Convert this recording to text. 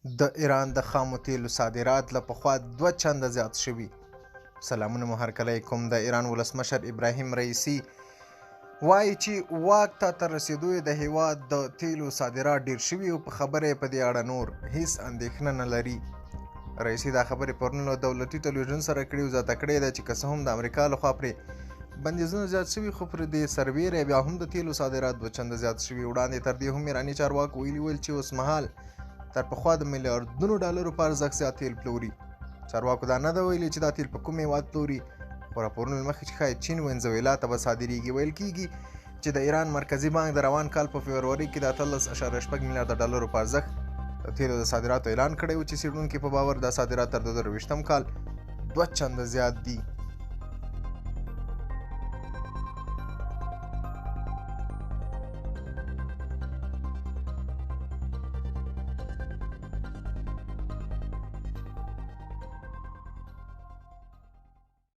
د ایران د خامو تیلو صادرات له پخوا 2 چنده زیات شوي. سلامونه مو هرکلی کوم. د ایران ولسمشر ابراهیم رئیسي وایي چې واک ته تر رسېدو یې د هیواد د تیلو صادرات ډېر شوي او په خبره یې په دې اړه نور هیڅ اندېښنه نه لري. رئیسي دا خبرې پرون له دولتي تلویزیون سره کړي او زیاته کړې ده چې که څه هم د امریکا لخوا پرې بندیزونه زیات شوي خو پر دې سربیره بیا هم د تیلو صادرات 2 چنده زیات شوي. وړاندې تر دې هم ایراني چارواکو ویلي ول چې اوس مهال تر پخوا د میلیاردونو ډالرو په ارزښت زیات تیل پلوري. چارواکو دا نه ده ویلي چې دا تیل په کوم هیواد پلوري، خو راپورونه له مخې چې ښایي چین وینزویلا ته به صادریږي. ویل کېږي چې د ایران مرکزي بانک د روان کال په فبروري کې د 18.6 میلیارده ډالرو په ارزښت د تیلو د صادراتو اعلان کړی و چې څېړونکي په باور دا صادرات تر 2020 کال 2 چنده زیات دي.